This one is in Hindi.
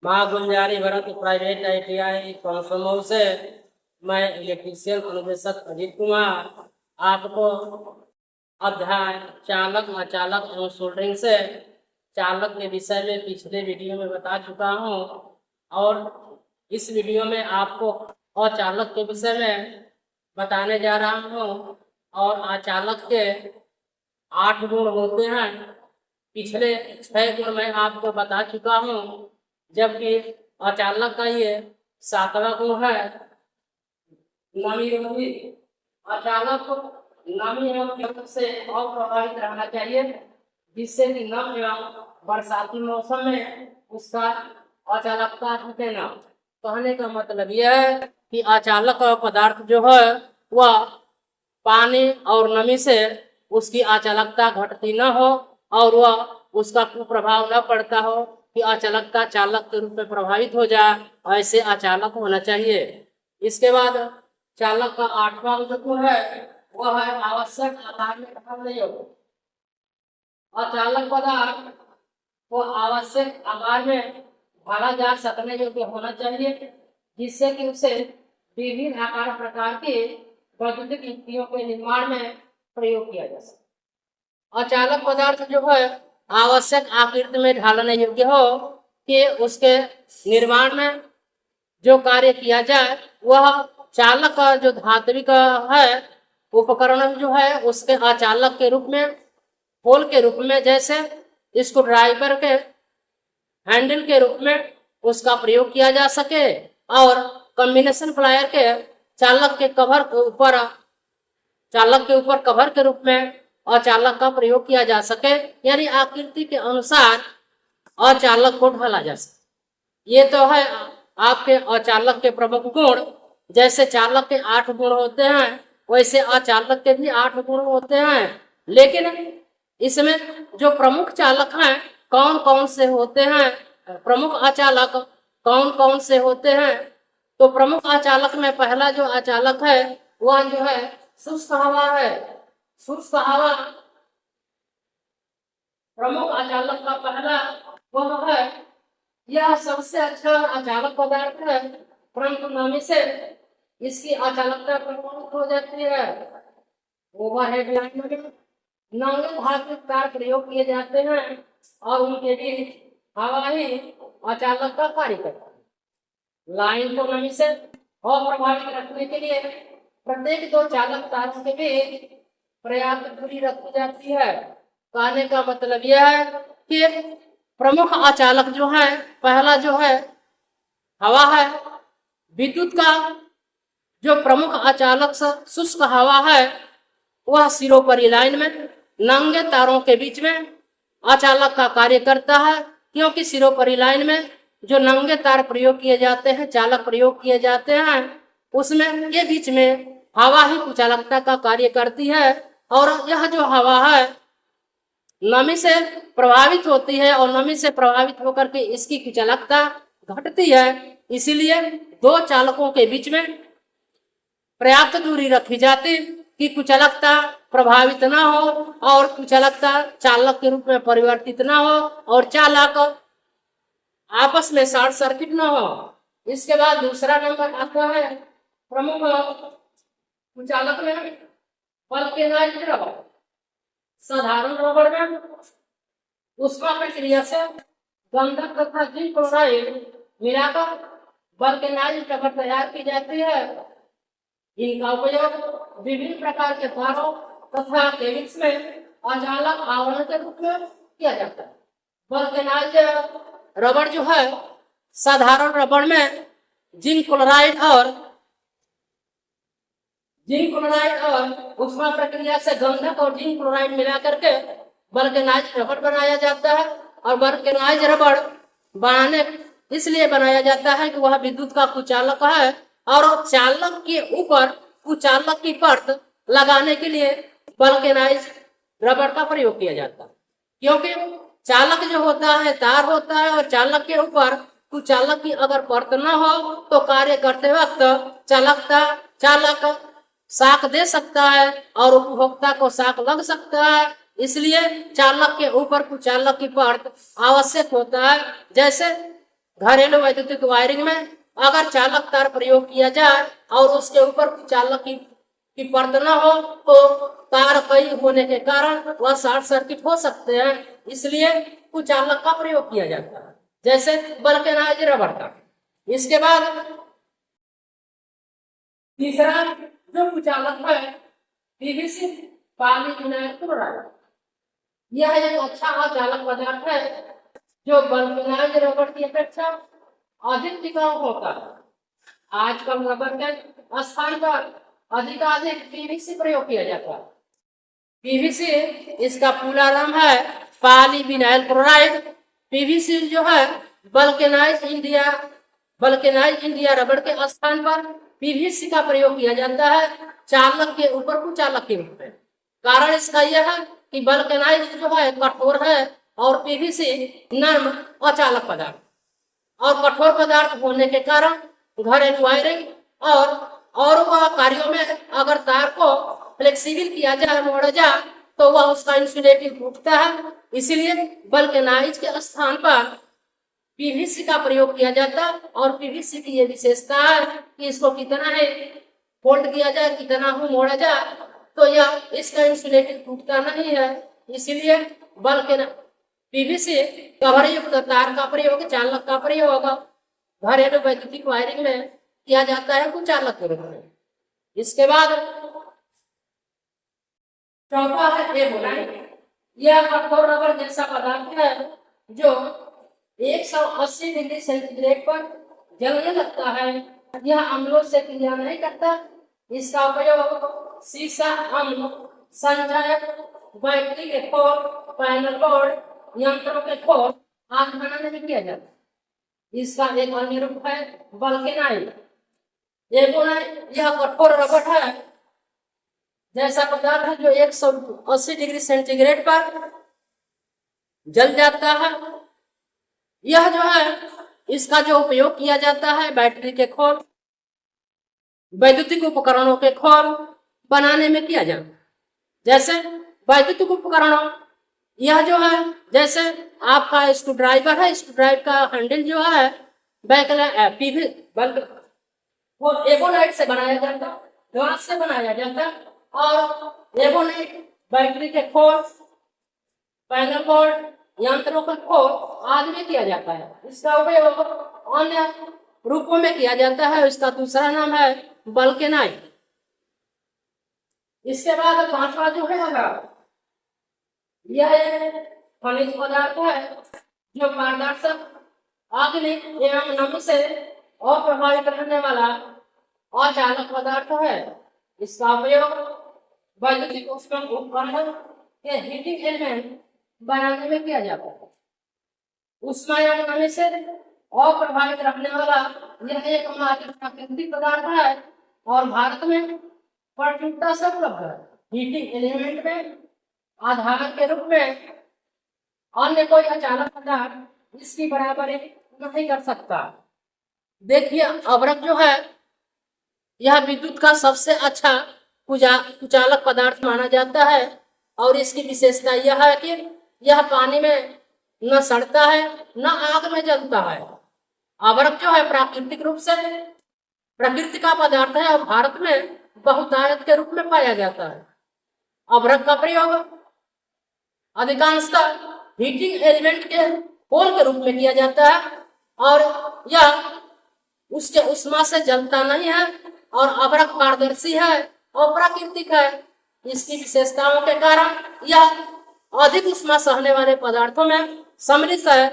माँ गुलजारी भरत प्राइवेट ITI कॉन्सोमो से मैं इलेक्ट्रीशियन अनुदेशक अजीत कुमार आपको अध्याय चालक अचालक एवं सोल्डरिंग से चालक के विषय में पिछले वीडियो में बता चुका हूँ और इस वीडियो में आपको अचालक के विषय में बताने जा रहा हूँ। और अचालक के 8 गुण होते हैं। पिछले 6 गुण मैं आपको बता चुका हूँ, जबकि अचालक का ये 7वां गुण है नमी रोधी। अचालक नमी एवं गर्मी से अप्रभावित रहना चाहिए, जिससे कि नम एवं बरसाती मौसम में उसका अचालकता घटे ना। कहने का मतलब यह है कि अचालक पदार्थ जो है वह पानी और नमी से उसकी अचालकता घटती न हो और वह उसका कुप्रभाव न पड़ता हो कि अचालकता चालक के रूप में प्रभावित हो जाए, ऐसे अचालक होना चाहिए। इसके बाद चालक का 8वां जो गुण है वह है आवश्यक आकार में ढालने योग्य। अचालक पदार्थ को आवश्यक आकार में ढाला जा सकने योग्य होना चाहिए, जिससे कि उसे विभिन्न आकार प्रकार के वैद्युतिक युक्तियों के निर्माण में प्रयोग किया जा सके। अचालक पदार्थ जो है आवश्यक आकृति में ढालने योग्य हो कि उसके निर्माण में जो कार्य किया जाए वह चालक का जो धात्विक है उपकरण जो है उसके अचालक के रूप में, पोल के रूप में, जैसे स्क्रू ड्राइवर के हैंडल के रूप में उसका प्रयोग किया जा सके और कॉम्बिनेशन प्लायर के चालक के ऊपर कवर के रूप में अचालक का प्रयोग किया जा सके, यानी आकृति के अनुसार अचालक को ढाला जा सके। ये तो है आपके अचालक के प्रमुख गुण। जैसे चालक के 8 गुण होते हैं वैसे अचालक के भी 8 गुण होते हैं, लेकिन इसमें जो प्रमुख चालक हैं कौन कौन से होते हैं, प्रमुख अचालक कौन कौन से होते हैं, तो प्रमुख अचालक में पहला जो अचालक है वह जो है शुष्क हवा है। शुष्क हवा प्रमुख अचालक का पहला वह है। यह सबसे अच्छा अचालक पदार्थ है, परंतु नमी से इसकी अचालकता प्रभावित हो जाती है। ओवरहेड लाइन में नंगे धातु तार प्रयोग किए जाते हैं और उनके बीच हवा ही अचालक का कार्य करता है। लाइन को नमी से अप्रभावित रखने के लिए प्रत्येक 2 चालक तारों के बीच पर्याप्त दूरी रखी जाती है। कहने का मतलब यह है कि प्रमुख अचालक जो है पहला जो है हवा है। विद्युत का जो प्रमुख अचालक शुष्क हवा है वह सिरोपरी लाइन में नंगे तारों के बीच में अचालक का कार्य करता है, क्योंकि सिरोपरी लाइन में जो नंगे तार प्रयोग किए जाते हैं, चालक प्रयोग किए जाते हैं, उसमें के बीच में हवा ही कुचालकता का कार्य करती है और यह जो हवा है नमी से प्रभावित होती है और नमी से प्रभावित होकर के इसकी कुचालकता घटती है। इसीलिए 2 चालकों के बीच में पर्याप्त दूरी रखी जाती कि कुचालकता प्रभावित न हो और कुचालकता चालक के रूप में परिवर्तित न हो और चालक आपस में शॉर्ट सर्किट न हो। इसके बाद दूसरा नंबर आता है प्रमुख कुचालक में वल्केनाइज्ड रबर। साधारण रबड़ में उष्मा प्रक्रिया से गंधक तथा जिंक क्लोराइड मिलाकर वल्केनाइज्ड रबर तैयार की जाती है। इनका उपयोग विभिन्न प्रकार के तारों तथा केबिल्स में अचालक आवरण के रूप में किया जाता है। वल्केनाइज्ड रबड़ जो है साधारण रबड़ में जिंक क्लोराइड और उष्मा प्रक्रिया से गंधक और जिंक क्लोराइड मिला करके वल्केनाइज्ड रबड़ बनाया जाता है। और वल्केनाइज्ड रबड़ बनाने इसलिए बनाया जाता है कि वह विद्युत का कुचालक है और चालक के ऊपर कुचालक की परत लगाने के लिए वल्केनाइज्ड रबड़ का प्रयोग किया जाता है, क्योंकि चालक जो होता है तार होता है और चालक के ऊपर कुचालक की अगर परत न हो तो कार्य करते वक्त चालक शाक दे सकता है और उपभोक्ता को शाक लग सकता है। इसलिए चालक के ऊपर कुचालक की परत आवश्यक होता है। जैसे घरेलू वैद्युतिक वायरिंग में अगर चालक तार प्रयोग किया जाए और उसके ऊपर चालक की परत न हो तो तार कई होने के कारण वह शॉर्ट सर्किट हो सकते हैं, इसलिए कुचालक का प्रयोग किया जाता है, जैसे वल्केनाइज रबर का। इसके बाद तीसरा जो कुचालक है पीवीसी पॉलीविनाइल क्लोराइड। यह एक अच्छा अचालक पदार्थ है जो वल्केनाइज रबर की अपेक्षा अधिक टिकाऊ होता है। आजकल रबर के स्थान पर अधिकाधिक पीवीसी प्रयोग किया जाता है। पीवीसी इसका पूरा नाम है पॉलीविनाइल क्लोराइड। पीवीसी जो है वल्केनाइज इंडिया रबर के स्थान पर पीवीसी का प्रयोग किया जाता है चालक के ऊपर कुचालक के रूप में। कारण इसका यह है कि वल्केनाइज जो है कठोर है और पीवीसी नर्म अचालक पदार्थ, और कठोर पदार्थ होने के कारण घरेलू वायरिंग और कार्यों में अगर तार को फ्लेक्सिबल किया जाए, मोड़ा जाए, तो वह उसका इंसुलेटिव टूटता है। इसीलिए वल्केनाइज के स्थान पर पीवीसी का प्रयोग किया जाता है। और पीवीसी की ये विशेषता है कि इसको कितना है फोल्ड किया जाए, कितना हो मोड़ा जाए, तो यह इसका इंसुलेटिव टूटता नहीं है। इसीलिए पीवीसी कवर युक्त तार का प्रयोग, चालक का प्रयोग घरेलू वैद्युतिक वायरिंग में किया जाता है कुचालक के रूप में। इसके बाद चौथा है एबोनाइट। यह कठोर रबर जैसा पदार्थ है जो 180 डिग्री सेंटीग्रेड पर जलने लगता है। यह अम्लों से क्रिया नहीं करता। इसका उपयोग शीशा, अम्ल, संचायक, बैटरी के खोल, पैनल बोर्ड, यंत्रों के खोल आदि बनाने में किया जाता है। इसका एक अन्य रूप है वल्केनाइट। एबोनाइट यह कठोर रबर है जैसा पदार्थ है जो 180 डिग्री सेंटीग्रेड पर जल जाता है। यह जो है इसका जो उपयोग किया जाता है बैटरी के खोल, वैद्युतिक उपकरणों के खोल बनाने में किया जाता है। जैसे वैद्युतिक उपकरणों, यह जो है जैसे आपका स्क्रू ड्राइवर है, स्क्रू ड्राइवर का हैंडल जो है वो एबोनाइट से बनाया जाता है, ग्लास से बनाया जाता है। और एबोनाइट बैटरी के खोल, पैनल बोर्ड, यंत्रों का खोल आदि में किया जाता है। इसका उपयोग अन्य रूपों में किया जाता है। इसका दूसरा नाम है वल्केनाइट। इसके बाद पांचवा जो है यह एक खनिज पदार्थ है जो पारदर्शक, आग्नेय एवं नमी से अप्रभावित रहने वाला अचालक पदार्थ है। इसका उपयोग वैद्युतिक उपकरण के हीटिंग एलिमेंट बनाने में किया जाता है। ऊष्मा एवं नमी से अप्रभावित रखने वाला यह एकमात्र प्राकृतिक पदार्थ है और भारत में प्रचुरता से उपलब्ध है। हीटिंग एलिमेंट में आधार के रूप में अन्य कोई अचालक पदार्थ इसकी बराबरी नहीं कर सकता। देखिए अभ्रक जो है यह विद्युत का सबसे अच्छा कुचालक पदार्थ माना जाता है और इसकी विशेषता यह है कि यह पानी में न सड़ता है न आग में जलता है। अभ्रक जो है प्राकृतिक रूप से प्रकृति का पदार्थ है और भारत में बहुतायत के रूप में पाया जाता है। अभ्रक का प्रयोग अधिकांशतः हीटिंग एलिमेंट के होल के रूप में किया जाता है और यह उसके उष्मा से जलता नहीं है और अभ्रक पारदर्शी है और प्राकृतिक है। इसकी विशेषताओं के कारण यह अधिक उष्मा सहने वाले पदार्थों में सम्मिलित है